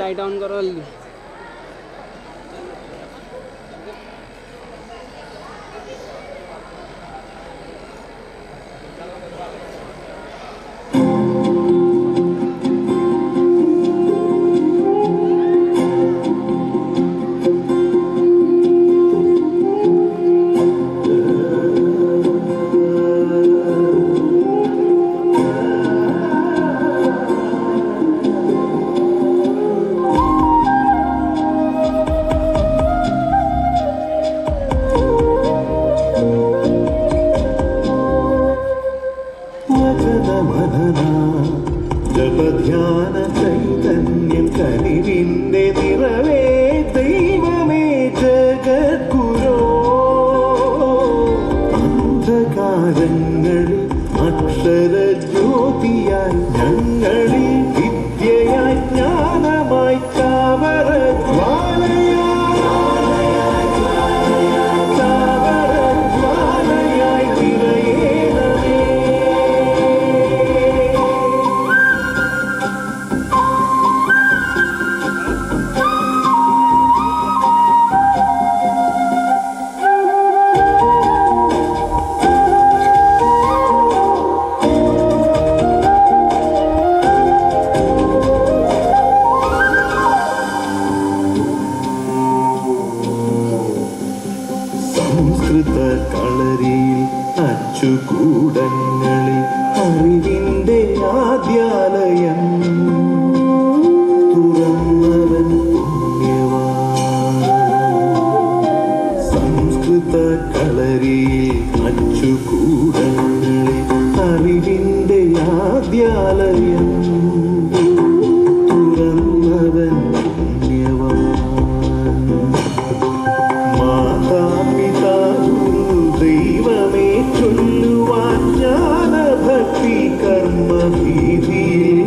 Light on करो जल्दी। ജപധ്യാന ചൈതന്യം കനിവിന്റെ നിറവേ ദൈവമേ ജഗദ്ഗുരോ അന്ധകാരങ്ങളിൽ അക്ഷരജ്യോതിയായി ഞങ്ങളിൽ വിദ്യയായി ജ്ഞാനമായി ചാവര സംസ്കൃത കളരിയിൽ അച്ചുകൂടങ്ങളിൽ അറിവിന്റെ ആദ്യാലയം തുറന്നവൻ പുണ്യവാൻ. സംസ്കൃത കളരിയിൽ അച്ചുകൂടങ്ങളിൽ അറിവിന്റെ ആദ്യാലയം തുറന്നവൻ പുണ്യവാൻ. ദൈവമേ ചൊല്ലുവാൻ ജ്ഞാനഭക്തി കർമ്മഭീതിയിൽ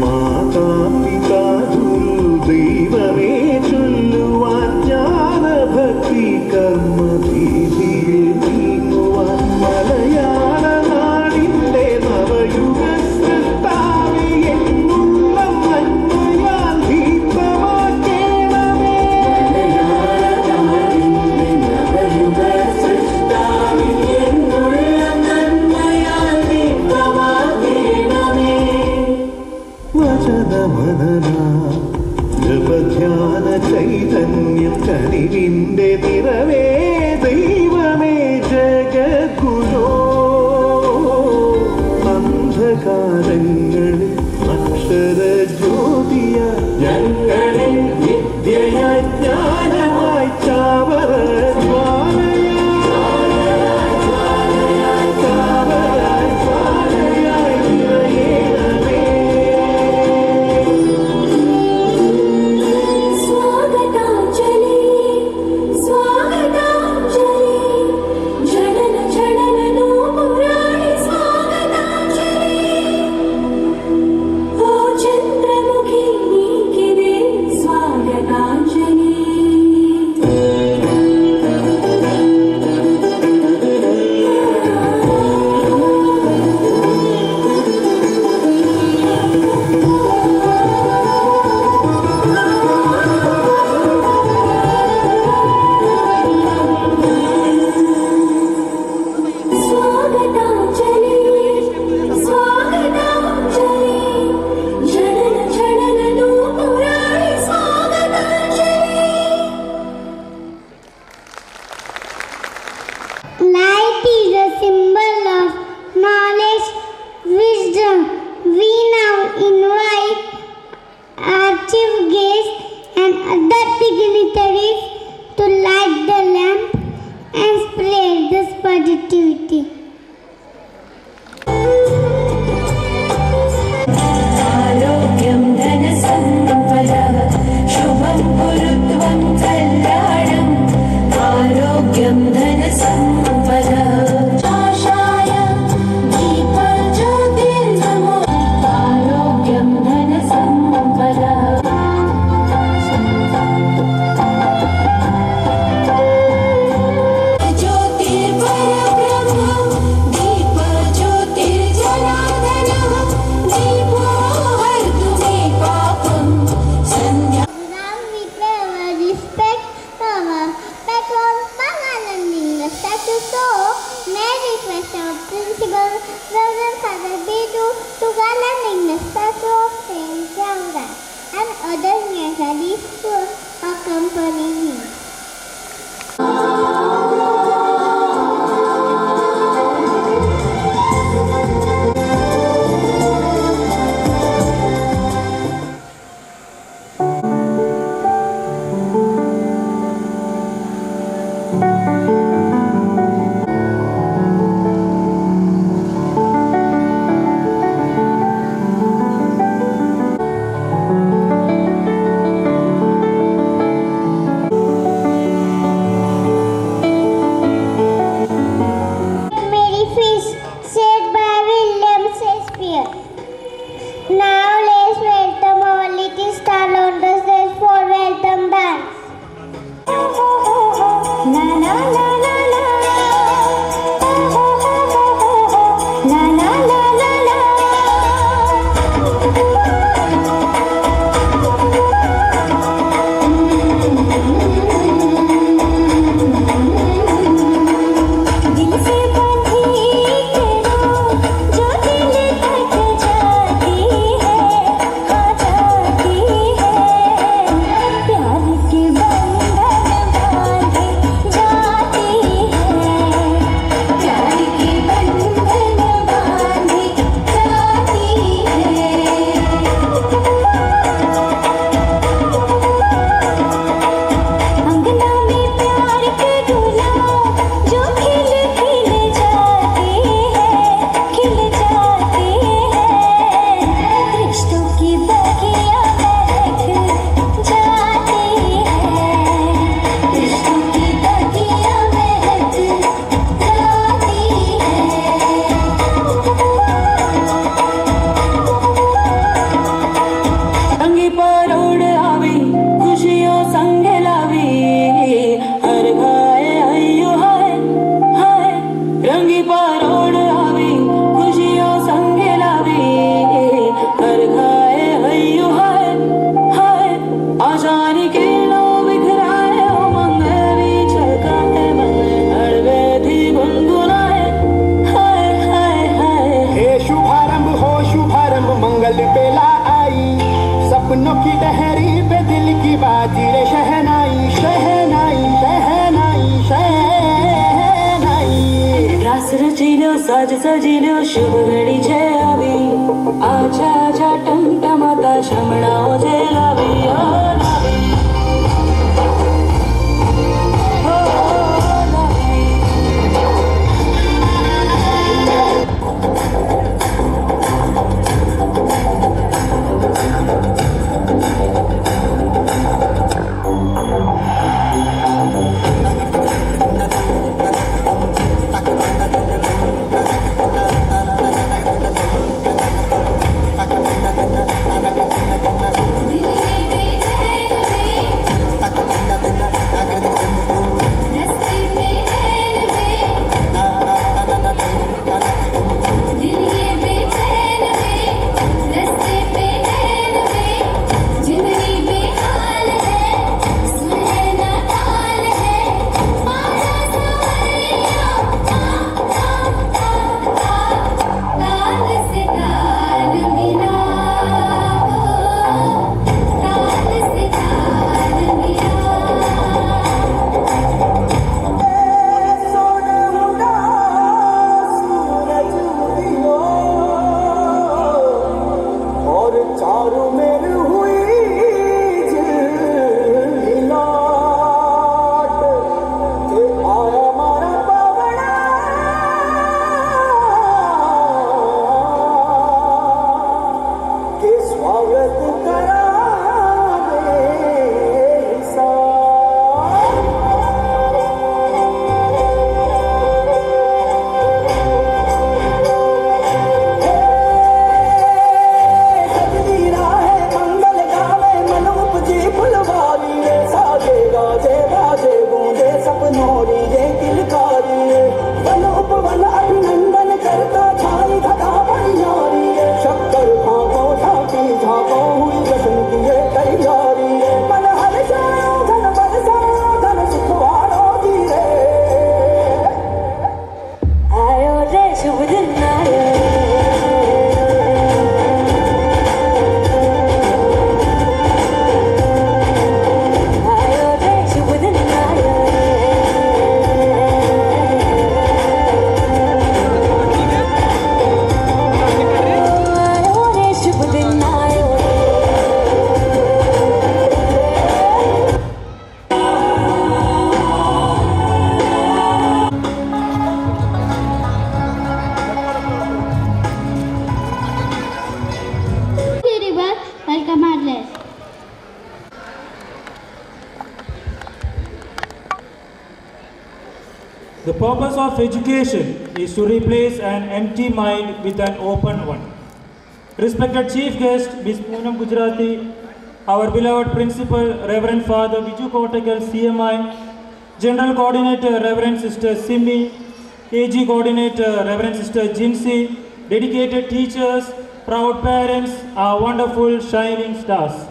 മാതാപിതാ ദൈവമേ ചൊല്ലുവാൻ ജ്ഞാനഭക്തി കർമ്മഭീതിയിൽ നീങ്ങുവാൻ. മലയാള നാടിന്റെ നവയുഗ സൃഷ്ടാവേ എന്നുള്ള നന്മയാൽ ദീപ്തമാക്കേണമേ. മലയാള നാടിന്റെ നവയുഗ സൃഷ്ടാവേ എന്നുള്ള നന്മയാൽ ദീപ്തമാക്കേണമേ. വചനമനന ജപധ്യാന ചൈതന്യം കനിവിന്റെ നിറവേ ദൈവമേ ജഗദ്ഗുരോ അന്ധകാരങ്ങളിൽ അക്ഷരജ്യോതിയായി ഞങ്ങളിൽ വിദ്യയായി ജ്ഞാനമായി ചാവര टहरी पे दिल की बाजी रे शहनाई शहनाई शहनाई शहनाई रास रचीलो साज सजीलो शुभ घड़ी छे आवी आजा आजा टमटमाता शमणाओ जे लावी ओ लावी ओ लावी The purpose of education is to replace an empty mind with an open one. Respected Chief Guest, Ms. Poonam Gujarati, our beloved Principal, Reverend Father Viju Kotakal, CMI, General Coordinator, Reverend Sister Simi, AG Coordinator, Reverend Sister Jinsi, dedicated teachers, proud parents, our wonderful shining stars.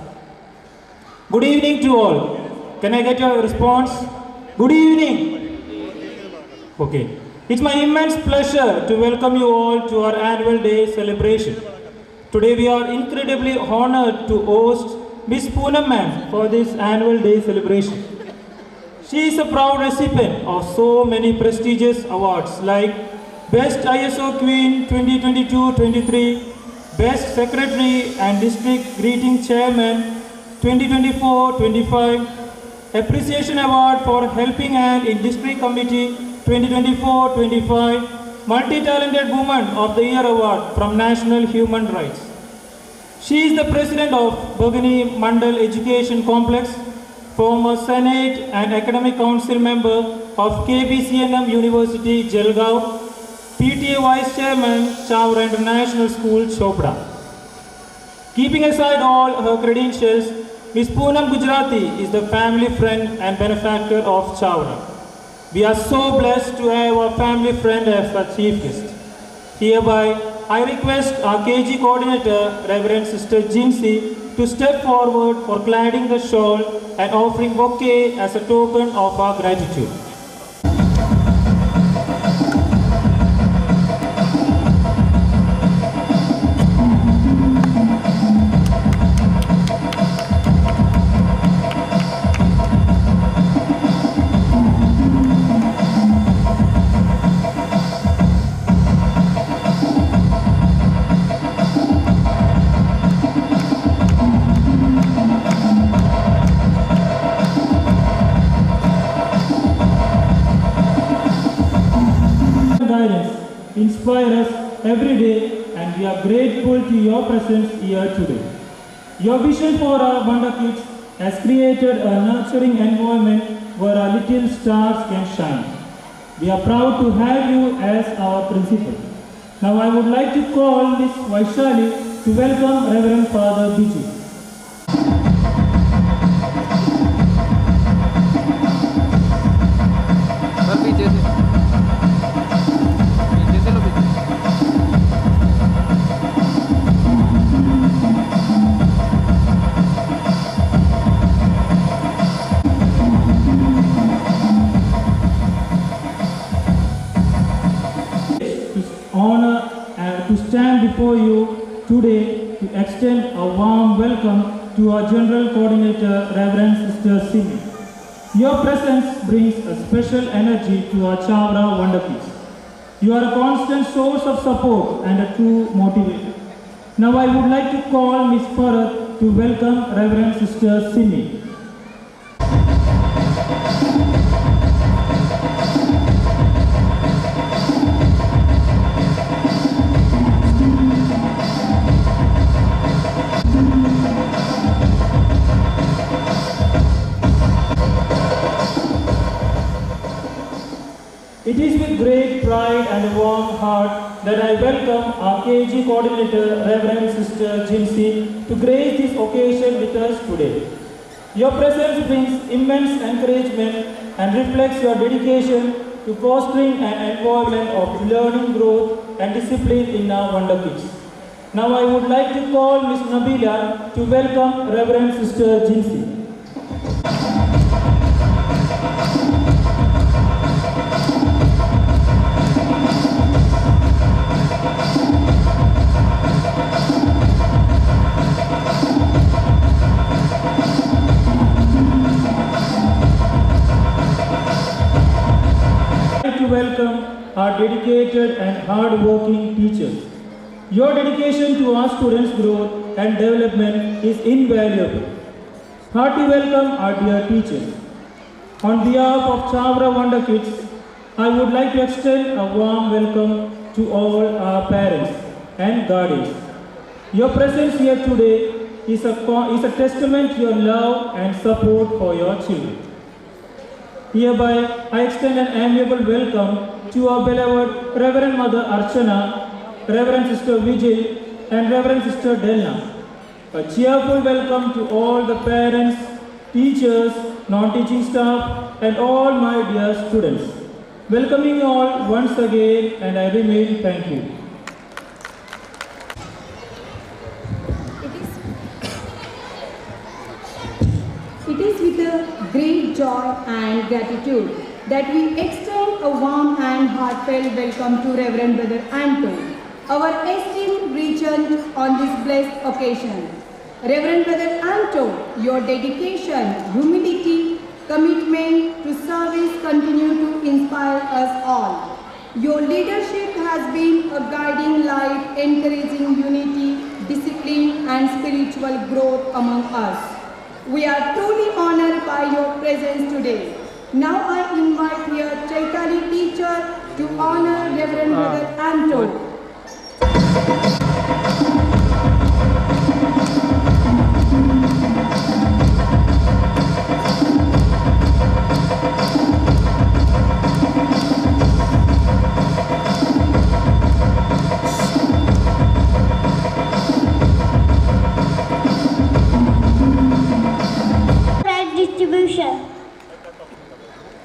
Good evening to all. Can I get your response? Good evening. Okay. It's my immense pleasure to welcome you all to our annual day celebration. Today we are incredibly honored to host Miss Poonam Ma'am for this annual day celebration. She is a proud recipient of so many prestigious awards like Best ISO Queen 2022-23, Best Secretary and District Greeting Chairman 2024-25, Appreciation Award for Helping Hand in District Committee 2024-25, Multi-Talented Woman of the Year Award from National Human Rights. She is the President of Bogani Mandal Education Complex, former Senate and Academic Council member of KBCNM University, Jalgaon, PTA Vice Chairman, Chavra International School, Chopra. Keeping aside all her credentials, Ms. Poonam Gujarati is the family friend and benefactor of Chavra. We are so blessed to have our family friend as our chief guest. Hereby, I request our KG coordinator, Reverend Sister Jinsi, to step forward for cladding the shawl and offering bouquet as a token of our gratitude. inspire us every day, and we are grateful to your presence here today. Your vision for our Wonder Kids has created a nurturing environment where our little stars can shine. We are proud to have you as our principal. Now I would like to call Ms. Vaishali to welcome Reverend Father Biju. Honor and to stand before you today to extend a warm welcome to our General Coordinator, Reverend Sister Simi. Your presence brings a special energy to our Chavra Wonder Kids. You are a constant source of support and a true motivator. Now I would like to call Ms. Farad to welcome Reverend Sister Simi. It is with great pride and a warm heart that I welcome our KG coordinator, Reverend Sister Jinsi, to grace this occasion with us today. Your presence brings immense encouragement and reflects your dedication to fostering an environment of learning, growth and discipline in our Wonder Kids. Now I would like to call Ms. Nabila to welcome Reverend Sister Jinsi. To welcome our dedicated and hard-working teachers. Your dedication to our students' growth and development is invaluable. Hearty welcome our dear teachers. On behalf of Chavra Wonder Kids, I would like to extend a warm welcome to all our parents and guardians. Your presence here today is a testament to your love and support for your children. Hereby, I extend an amiable welcome to our beloved Reverend Mother Archana, Reverend Sister Vijay, and Reverend Sister Delna. A cheerful welcome to all the parents, teachers, non-teaching staff, and all my dear students. Welcoming you all once again, and I remain thank you. It is with a great joy and gratitude that we extend a warm and heartfelt welcome to Reverend Brother Anto, our esteemed regent on this blessed occasion. Reverend Brother Anto, your dedication, humility, commitment to service continue to inspire us all. Your leadership has been a guiding light, encouraging unity, discipline, and spiritual growth among us. We are truly honored by your presence today. Now I invite your Chaitali teacher to honor Reverend Brother Anto.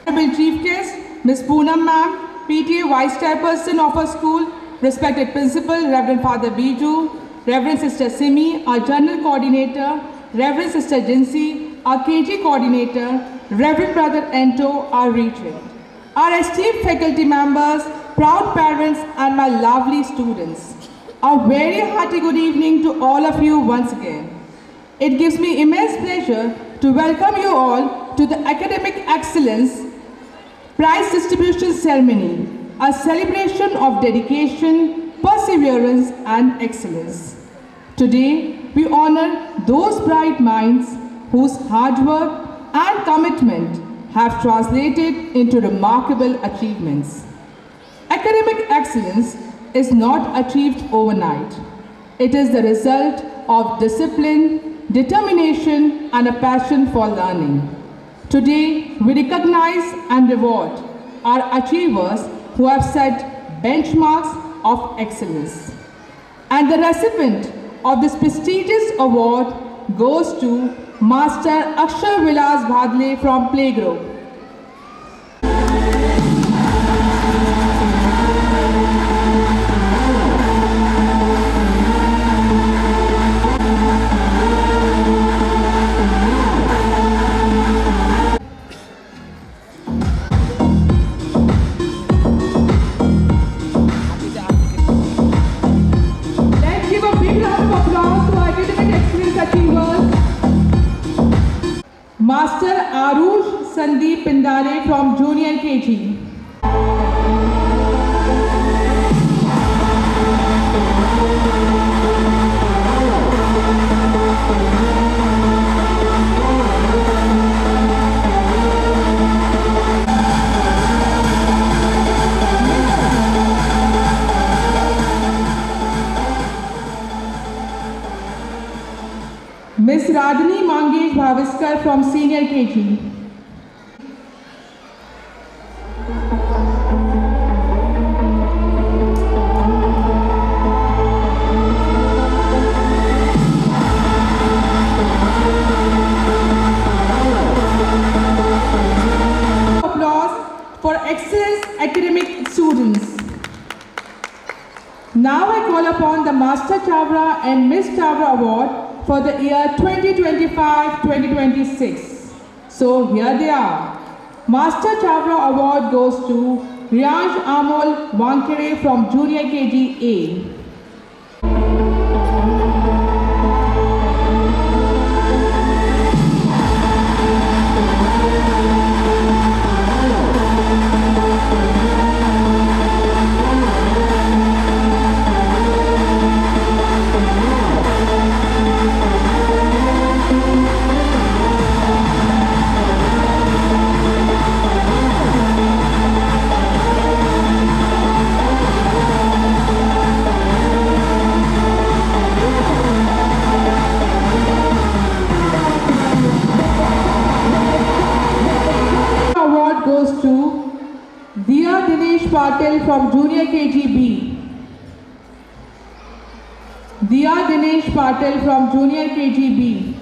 Honorable Chief Guest, Ms. Poonam Ma'am, PTA Vice Chairperson of our school, respected Principal, Reverend Father Biju, Reverend Sister Simi, our General Coordinator, Reverend Sister Jinsi, our KG Coordinator, Reverend Brother Anto, our Regent, our esteemed faculty members, proud parents, and my lovely students. A very hearty good evening to all of you once again. It gives me immense pleasure to welcome you all to the Academic Excellence Prize Distribution Ceremony, a celebration of dedication, perseverance, and excellence. Today, we honor those bright minds whose hard work and commitment have translated into remarkable achievements. Academic excellence is not achieved overnight. It is the result of discipline, determination, and a passion for learning. Today, we recognize and reward our achievers who have set benchmarks of excellence. And the recipient of this prestigious award goes to Master Akshar Vilas Bhadle from Playgroup. Let's give a big round of applause to our academic excellence achievers. Master Arush Sandeep Pindare from Junior KG. Miss Radhini Mangesh Bhaviskar from Senior KG. Applause for excellence academic students. Now I call upon the Master Chavra and Miss Chavra Award for the year 2025-2026. So here they are. Master Chavra Award goes to Riyansh Amol Wankere from Junior KG A. Patel from Junior KGB. Diya Dinesh Patel from Junior KGB.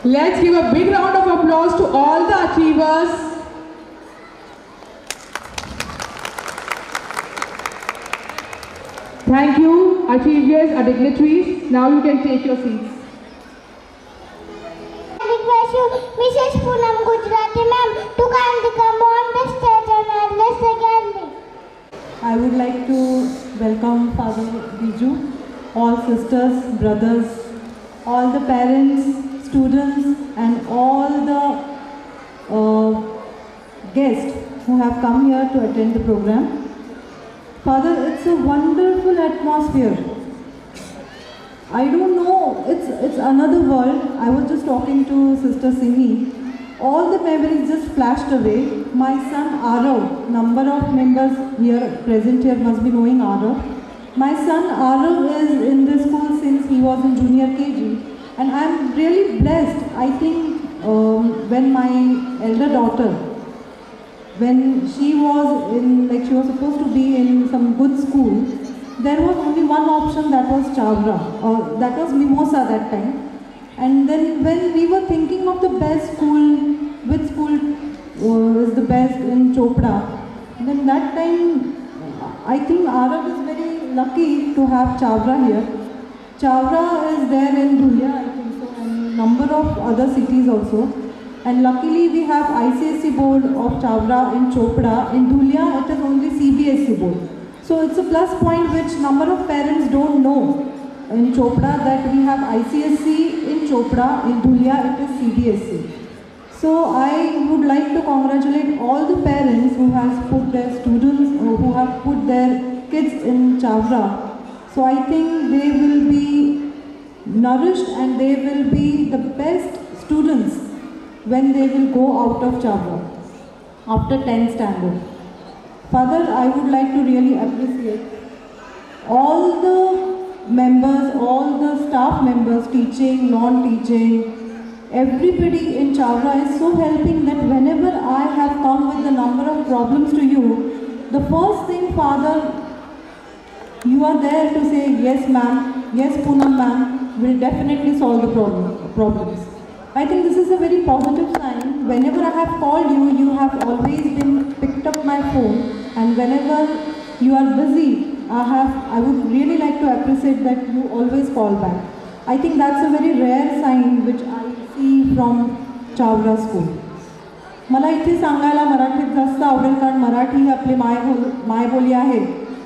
Let's give a big round of applause to all the achievers. Thank you, achievers and dignitaries. Now you can take your seats. I request you, Mrs. Poonam Gujrati ma'am, to kindly come on the stage and address the gathering. I would like to welcome Father Biju, all sisters, brothers, all the parents, students and all the guests who have come here to attend the program. Father, it's a wonderful atmosphere. I don't know, it's another world. I was just talking to Sister Simi. All the memories just flashed away. My son Arav, number of members here present here must be knowing Arav. My son Arav is in this school since he was in Junior KG. And I'm really blessed. I think when my elder daughter, when she was in, like she was supposed to be in some good school, there was only one option, that was Chavra, or that was Mimosa that time. And then when we were thinking of the best school, which school is the best in Chopra, Then that time, I think Arav is very lucky to have Chavra here. Chavra is there in Dhulia, I think so, and number of other cities also. And luckily we have ICSE board of Chavra in Chopra. In Dhulia, it is only CBSE board. So it's a plus point which number of parents don't know in Chopra, that we have ICSE in Chopra, in Dhulia it is CBSE. So I would like to congratulate all the parents who have put their students, who have put their kids in Chavra. So I think they will be nourished and they will be the best students when they will go out of Chavra after 10th standard. Father, I would like to really appreciate all the members, all the staff members, teaching, non-teaching, everybody in Chavra is so helping that whenever I have come with a number of problems to you, the first thing, Father, you are there to say, yes ma'am, yes Poonam ma'am, will definitely solve the problems. I think this is a very positive sign. Whenever I have called you, you have always been picked up my phone, and whenever you are busy, I would really like to appreciate that you always call back. I think that's a very rare sign which I see from Chavra school. मला इथे सांगायला मराठीत जास्त आवडेल, कारण मराठी ही आपली मायबोली आहे,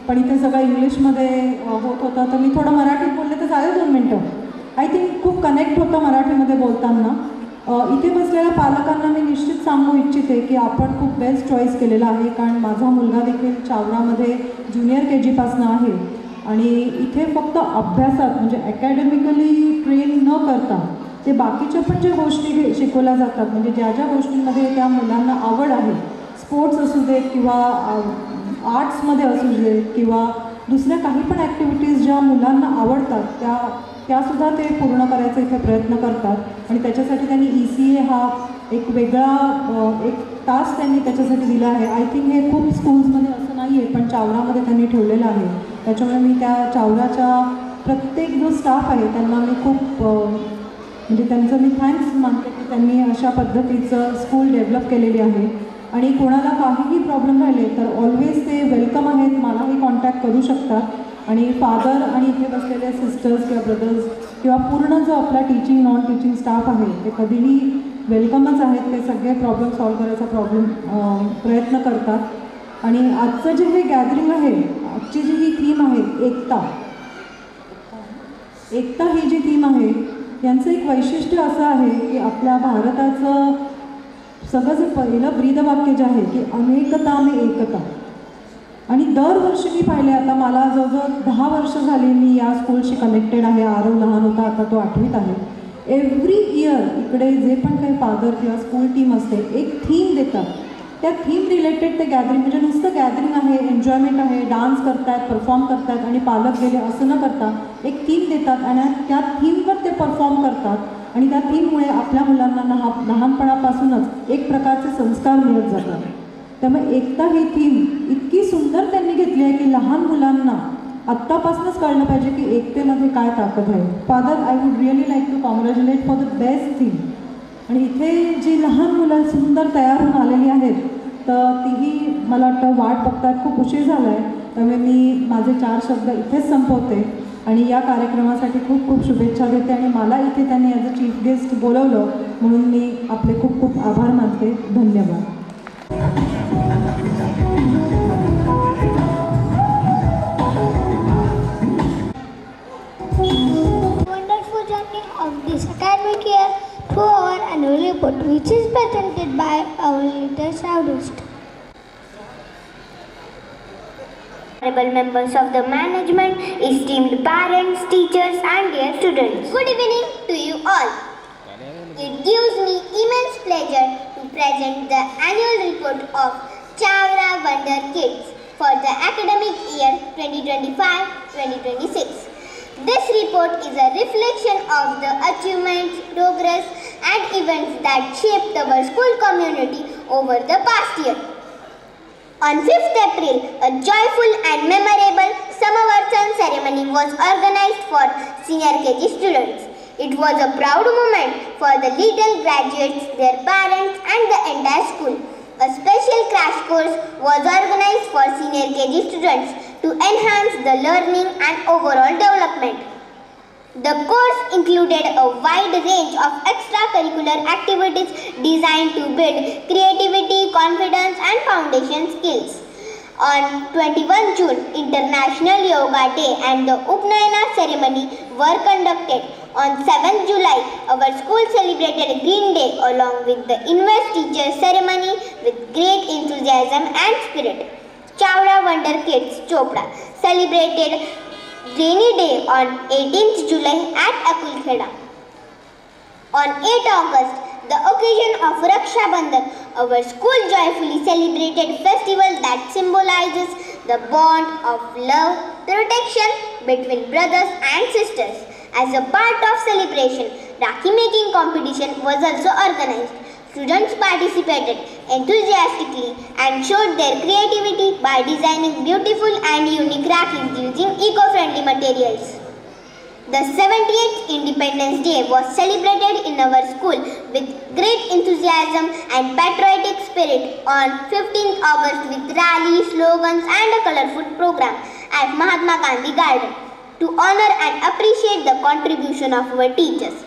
पण इथे सगळं इंग्लिशमध्ये होत होतं, तर मी थोडं मराठीत बोलले तर चालेल 2 मिनटं. आय थिंक खूप कनेक्ट होतं मराठीमध्ये बोलताना. इथे बसलेल्या पालकांना मी निश्चित सांगू इच्छिते की आपण खूप बेस्ट चॉईस केलेला आहे, कारण माझा मुलगा देखील चावरामध्ये ज्युनियर KG पासून आहे आणि इथे फक्त अभ्यासात म्हणजे अकॅडमिकली ट्रेन न करता ते बाकीच्या पण ज्या गोष्टी शिकवल्या जातात, म्हणजे ज्या ज्या गोष्टींमध्ये त्या मुलांना आवड आहे, स्पोर्ट्स असू देत किंवा आर्ट्समध्ये असू देत किंवा दुसऱ्या काही पण ॲक्टिव्हिटीज ज्या मुलांना आवडतात त्यासुद्धा ते पूर्ण करायचा इथे प्रयत्न करतात. आणि त्याच्यासाठी त्यांनी ECA हा एक वेगळा एक तास त्यांनी त्याच्यासाठी दिला आहे. आय थिंक हे खूप स्कूल्समध्ये असं नाही आहे, पण चावरामध्ये त्यांनी ठेवलेलं आहे. त्याच्यामुळे मी त्या चावराच्या प्रत्येक जो स्टाफ आहे त्यांना मी खूप म्हणजे त्यांचं मी थँक्स मानते की त्यांनी अशा पद्धतीचं स्कूल डेव्हलप केलेली आहे. आणि कोणाला काहीही प्रॉब्लेम राहिले तर ऑलवेज ते वेलकम आहेत, मलाही कॉन्टॅक्ट करू शकतात. आणि फादर आणि इथे बसलेले सिस्टर्स किंवा ब्रदर्स किंवा पूर्ण जो आपला टीचिंग नॉन टीचिंग स्टाफ आहे ते कधीही वेलकमच आहेत. ते सगळे प्रॉब्लेम सॉल्व करायचा प्रयत्न करतात. आणि आजचं जे हे गॅदरिंग आहे, आजची जी ही थीम आहे एकता ही जी थीम आहे, यांचं एक वैशिष्ट्य असं आहे की आपल्या भारताचं सगळं जे पहिलं ब्रीदवाक्य जे आहे की अनेकता में एकता. आणि दरवर्षी मी पाहिले, आता मला जवळजवळ 10 वर्ष झाली मी या स्कूलशी कनेक्टेड आहे. आरव लहान होता, आता तो 8वीत आहे. एव्हरी इयर इकडे जे पण काही फादर किंवा स्कूल टीम असते एक थीम देतात. त्या थीम रिलेटेड ते गॅदरिंग, म्हणजे नुसतं गॅदरिंग आहे, एन्जॉयमेंट आहे, डान्स करतात, परफॉर्म करतात आणि पालक गेले असं न करता एक थीम देतात आणि त्या थीमवर ते परफॉर्म करतात. आणि त्या थीममुळे आपल्या मुलांना लहानपणापासूनच एक प्रकारचे संस्कार मिळत जातात. त्यामुळे एकता ही थीम इतकी सुंदर त्यांनी घेतली आहे की लहान मुलांना आत्तापासूनच कळलं पाहिजे की एकतेमध्ये काय ताकद आहे. Father, I would really like to congratulate for the best theme. आणि इथे जी लहान मुलं सुंदर तयार होऊन आलेली आहेत तर तीही मला वाटतं वाट बघतात. खूप उशीर झाला आहे, त्यामुळे मी माझे 4 शब्द इथेच संपवते आणि या कार्यक्रमासाठी खूप खूप शुभेच्छा देते. आणि मला इथे त्यांनी ॲज अ चीफ गेस्ट बोलवलं म्हणून मी आपले खूप खूप आभार मानते. धन्यवाद. Wonderful journey of this academic year through our annual report, which is presented by our leader Saurashtra. Honorable members of the management, esteemed parents, teachers and dear students. Good evening to you all. It gives me immense pleasure to present the annual report of Chavra Wonder Kids for the academic year 2025-2026. This report is a reflection of the achievements, progress and events that shaped our school community over the past year. On 5th April, a joyful and memorable Samavartan ceremony was organized for senior KG students. It was a proud moment for the little graduates, their parents and the entire school. A special crash course was organized for senior KG students to enhance the learning and overall development. The course included a wide range of extracurricular activities designed to build creativity, confidence, and foundation skills. On 21 June, International Yoga Day and the Upnayana ceremony were conducted. On 7th July, our school celebrated Green Day along with the Invest Teachers ceremony with great enthusiasm and spirit. Chawda Wonder Kids Chopra celebrated Rainy Day on 18th July at Akulkheda. On 8th August, the occasion of Raksha Bandhan, our school joyfully celebrated festival that symbolizes the bond of love, protection between brothers and sisters. As a part of celebration, Rakhi making competition was also organized. Students participated enthusiastically and showed their creativity by designing beautiful and unique Rakhis using eco-friendly materials. The 78th Independence Day was celebrated in our school with great enthusiasm and patriotic spirit on 15th August with rally, slogans and a colorful program at Mahatma Gandhi Garden to honor and appreciate the contribution of our teachers.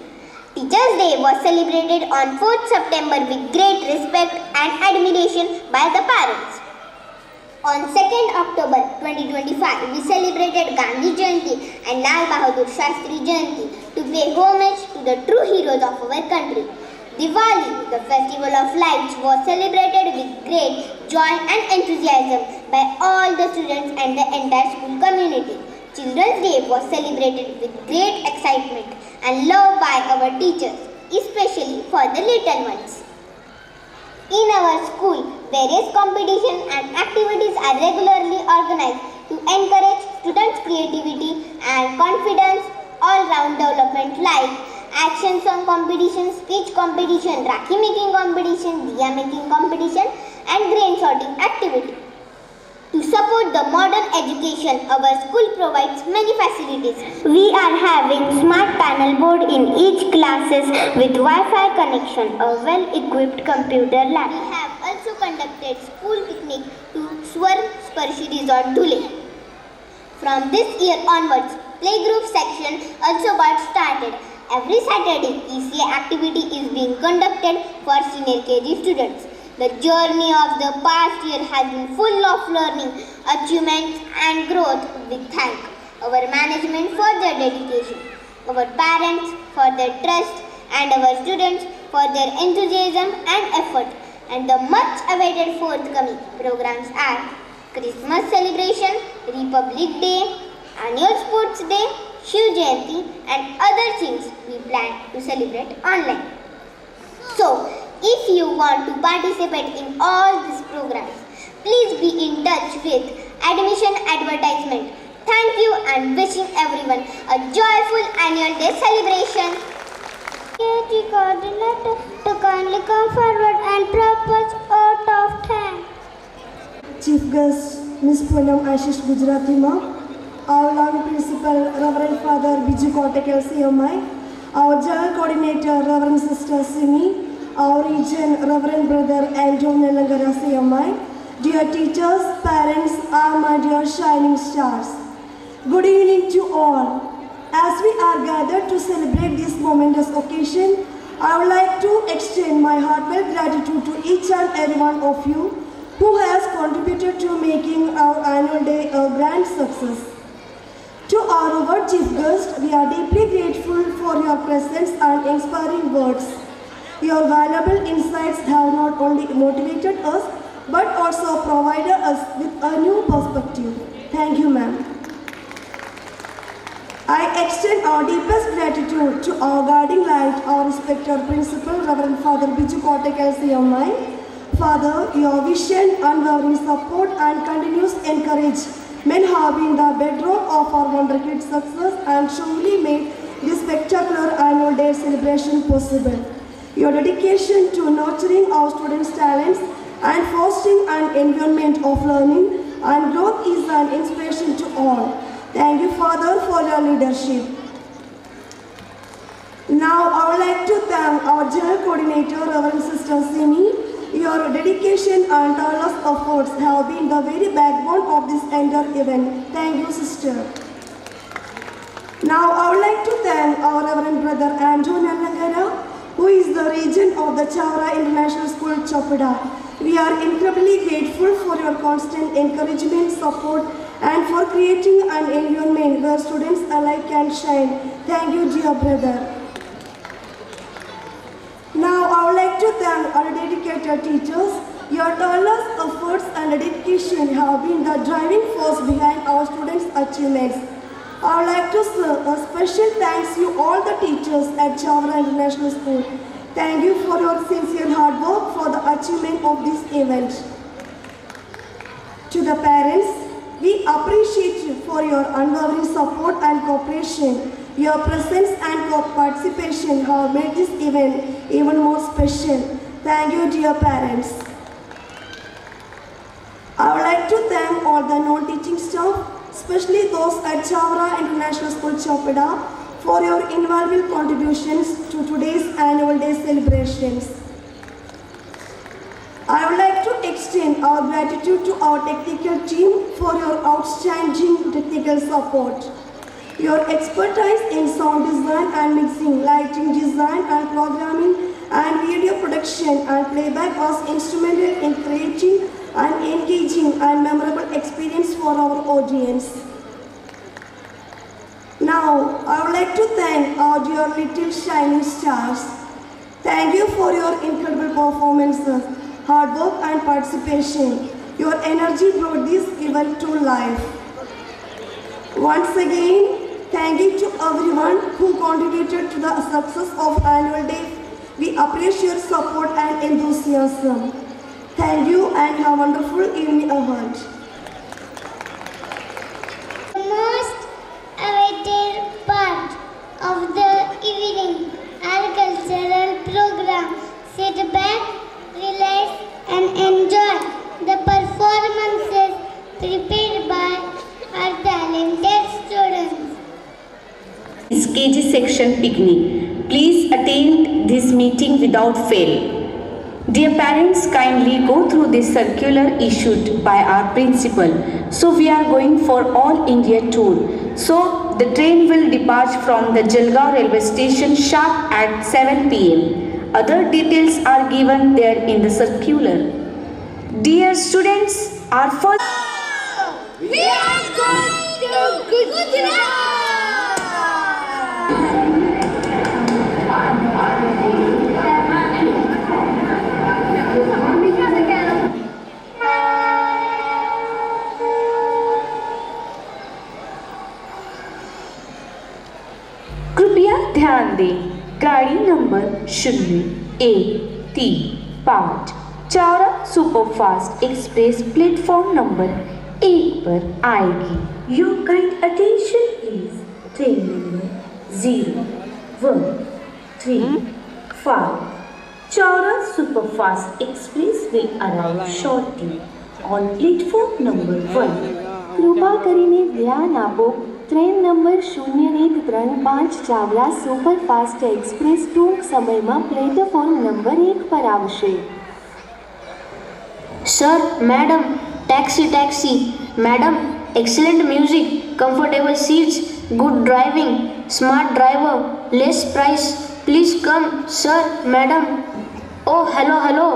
Teachers' Day was celebrated on 4th September with great respect and admiration by the parents. On 2nd October 2025, we celebrated Gandhi Jayanti and Lal Bahadur Shastri Jayanti to pay homage to the true heroes of our country. Diwali, the festival of lights, was celebrated with great joy and enthusiasm by all the students and the entire school community. Children's Day was celebrated with great excitement and love by our teachers, especially for the little ones. In our school, various competitions and activities are regularly organized to encourage students' creativity and confidence, all-round development like action song competition, speech competition, Rakhi making competition, diya making competition and grain sorting activity. To support the modern education, our school provides many facilities. We are having smart panel board in each classes with Wi-Fi connection, a well-equipped computer lab. We have also conducted school picnic to Swarm Sparshi Resort Dhule. From this year onwards, playgroup section also got started. Every Saturday, ECA activity is being conducted for senior KG students. The journey of the past year has been full of learning, achievements and growth. We thank our management for their dedication, our parents for their trust and our students for their enthusiasm and effort. And the much awaited forthcoming programs are Christmas celebration, Republic Day, Annual Sports Day, Shiv Jayanti and other things we plan to celebrate online. So, if you want to participate in all these programs, please be in touch with Admission Advertisement. Thank you and wishing everyone a joyful annual day celebration. KG coordinator to kindly come forward and propose out of time. Chief Guest Ms. Poonam Ashish Gujarati Ma, our long principal Reverend Father Biju Kotak LCMI, our general coordinator Reverend Sister Simi, our region Reverend Brother Andrew Nelangara CMI, dear teachers, parents, are my dear shining stars. Good evening to all. As we are gathered to celebrate this momentous occasion, I would like to extend my heartfelt gratitude to each and every one of you who has contributed to making our annual day a grand success. To our chief guest, we are deeply grateful for your presence and inspiring words. Your valuable insights have not only motivated us, but also provided us with a new perspective. Thank you, ma'am. I extend our deepest gratitude to our guiding light, our respected principal, Reverend Father Biju Kotak LCMI. Father, your vision, unwavering support and continuous encouragement have been the bedrock of our Wonder Kids' success and truly made this spectacular annual day celebration possible. Your dedication to nurturing our students' talents and fostering an environment of learning and growth is an inspiration to all. Thank you, Father, for your leadership. Now, I would like to thank our General Coordinator, Reverend Sister Simi. Your dedication and tireless efforts have been the very backbone of this entire event. Thank you, sister. Now, I would like to thank our Reverend Brother Andrew Nallagara, who is the regent of the Chavra International School, Choppada. We are incredibly grateful for your constant encouragement, support, and for creating an environment where students alike can shine. Thank you, dear brother. Now, I would like to thank our dedicated teachers. Your tireless efforts and dedication have been the driving force behind our students' achievements. I would like to say a special thanks to all the teachers at Chavra International School. Thank you for your sincere hard work for the achievement of this event. To the parents, we appreciate you for your unwavering support and cooperation. Your presence and participation have made this event even more special. Thank you, dear parents. I would like to thank all the non-teaching staff, especially those at Chavra International School, Choppada, for your invaluable contributions to today's annual day celebrations. I would like to extend our gratitude to our technical team for your outstanding technical support. Your expertise in sound design and mixing, lighting design and programming, and video production and playback was instrumental in creating an engaging and memorable experience for our audience. Now, I would like to thank our dear little shining stars. Thank you for your incredible performances, hard work and participation. Your energy brought this event to life. Once again, thank you to everyone who contributed to the success of annual day. We appreciate your support and enthusiasm. Thank you and have a wonderful evening ahead. The most awaited part of the evening, our cultural program. Sit back, relax and enjoy the performances prepared by our talented students. KG section picnic. Please attend this meeting without fail. Dear parents, kindly go through this circular issued by our principal. So we are going for all India tour. So the train will depart from the Jalgaon railway station sharp at 7 p.m. Other details are given there in the circular. Dear students, our first... We are going to Gujarat! कृपया ध्यान दें, गाड़ी number 0A3 Chavda superfast express platform number 1 पर आएगी। Your kind attention please. Train number 0135 Chavda superfast express will arrive shortly on platform number 1। કૃપા કરીને ધ્યાન આપો, train number 0135 Chavda superfast express ટૂંક સમયમાં પ્લેટફોર્મ નંબર 1 પર આવશે. Sir, madam, taxi, madam, excellent music, comfortable seats, good driving, smart driver, less price, please come, sir, madam. Oh, hello,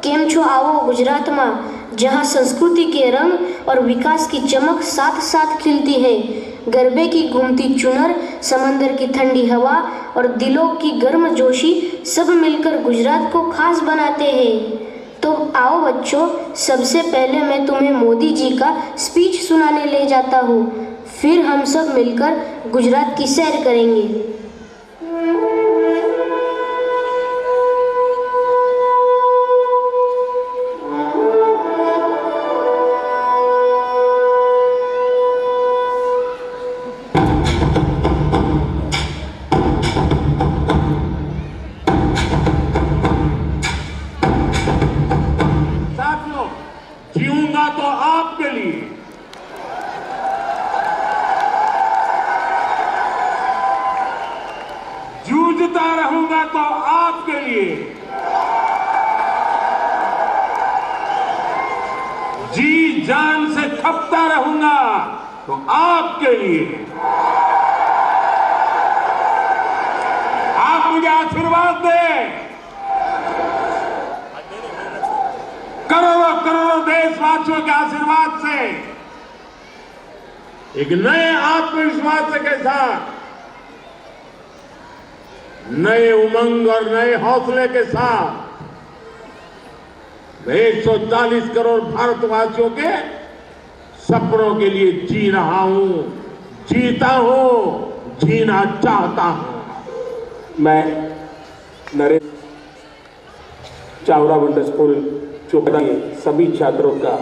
केम छो आओ गुजरात में, जहाँ संस्कृति के रंग और विकास की चमक साथ साथ खिलती है। गरबे की घूमती चुनर, समंदर की ठंडी हवा और दिलों की गर्मजोशी सब मिलकर गुजरात को खास बनाते हैं। तो आओ बच्चों, सबसे पहले मैं तुम्हें मोदी जी का स्पीच सुनाने ले जाता हूँ, फिर हम सब मिलकर गुजरात की सैर करेंगे। जीऊंगा तो आपके लिए, जूझता रहूंगा तो आपके लिए, जान से खपता रहूंगा तो आपके लिए। आप मुझे आशीर्वाद दें। करोड़ों करोड़ों देशवासियों के आशीर्वाद से एक नए आत्मविश्वास के साथ, नए उमंग और नए हौसले के साथ 140 करोड़ भारतवासियों के सपनों के लिए जी रहा हूं, जीता हूं, जीना चाहता हूं। मैं नरेंद्र चावड़ा मंडल स्कूल चोपड़ा के सभी छात्रों का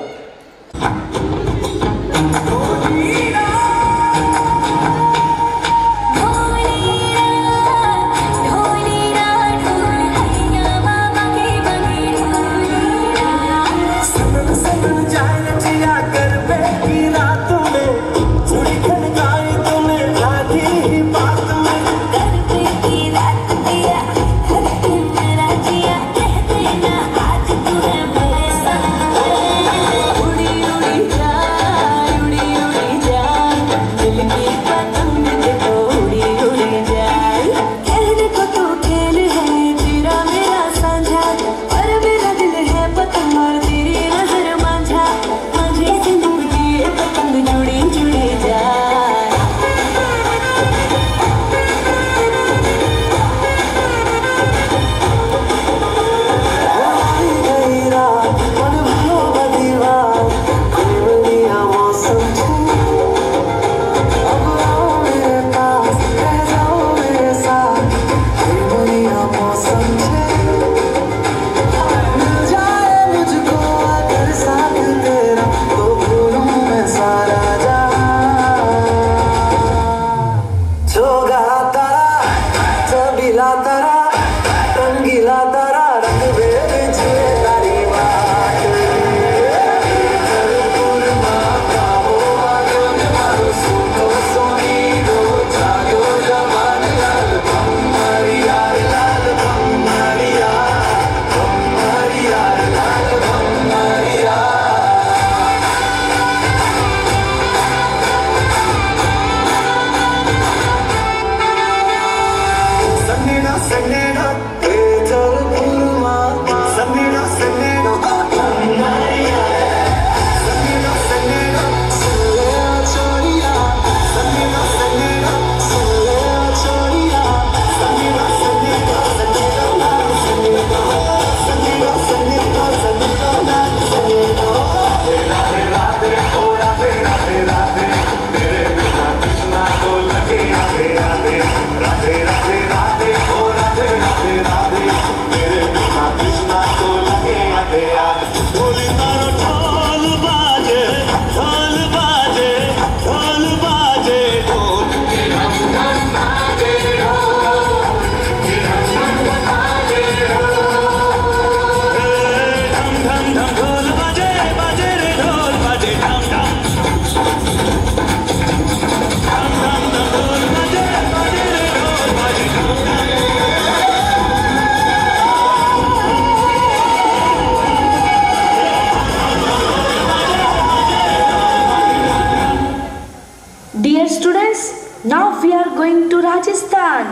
Rajasthan.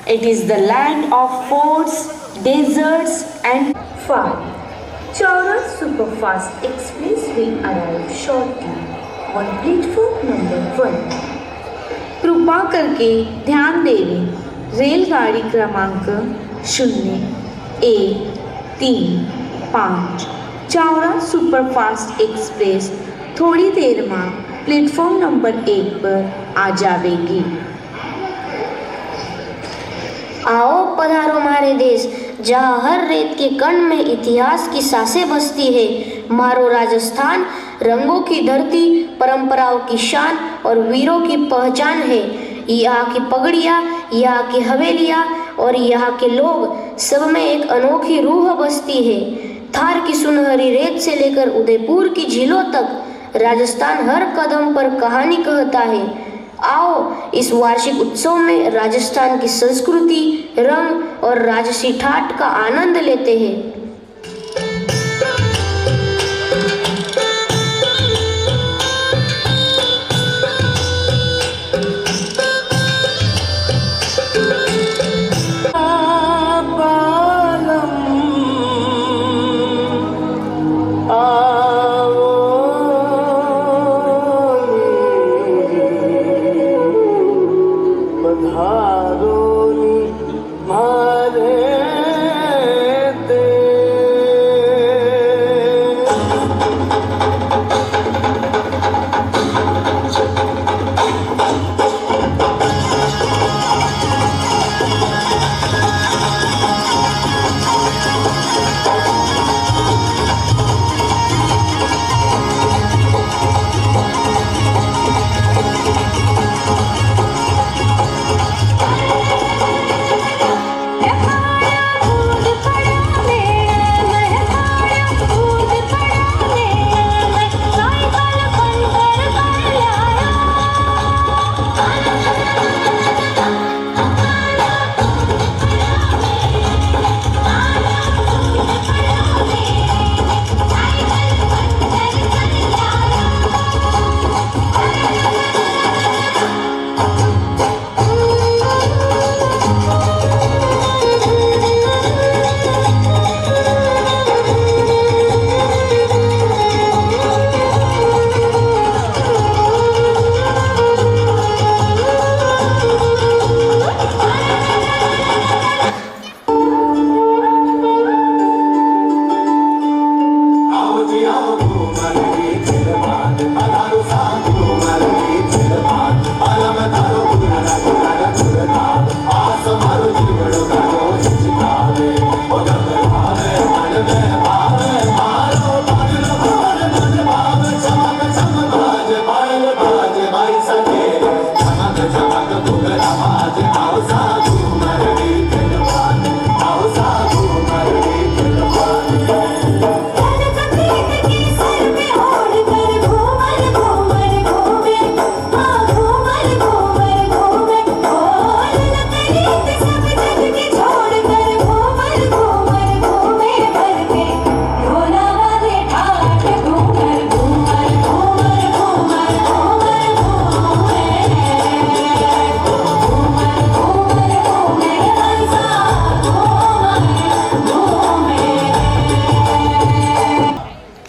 It is the land of forts, deserts and fire. Chaura Superfast Express will arrive shortly on platform number 1. कृपा करके ध्यान देवें, रेलगाड़ी क्रमांक 0135 चावड़ा सुपरफास्ट एक्सप्रेस थोड़ी देर में प्लेटफॉर्म नंबर 1 पर आ जाएगी। आओ पधारो हमारे देश, जहाँ हर रेत के कण में इतिहास की सांसें बसती है। मारो राजस्थान रंगों की धरती, परंपराओं की शान और वीरों की पहचान है। यहाँ की पगड़ियाँ, यहाँ की हवेलियाँ और यहाँ के लोग, सब में एक अनोखी रूह बसती है। थार की सुनहरी रेत से लेकर उदयपुर की झीलों तक राजस्थान हर कदम पर कहानी कहता है। आओ इस वार्षिक उत्सव में राजस्थान की संस्कृति, रंग और राजसी ठाट का आनंद लेते हैं।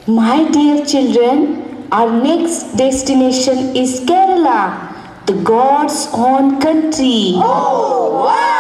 My dear children, our next destination is Kerala, the God's own country. Oh, wow!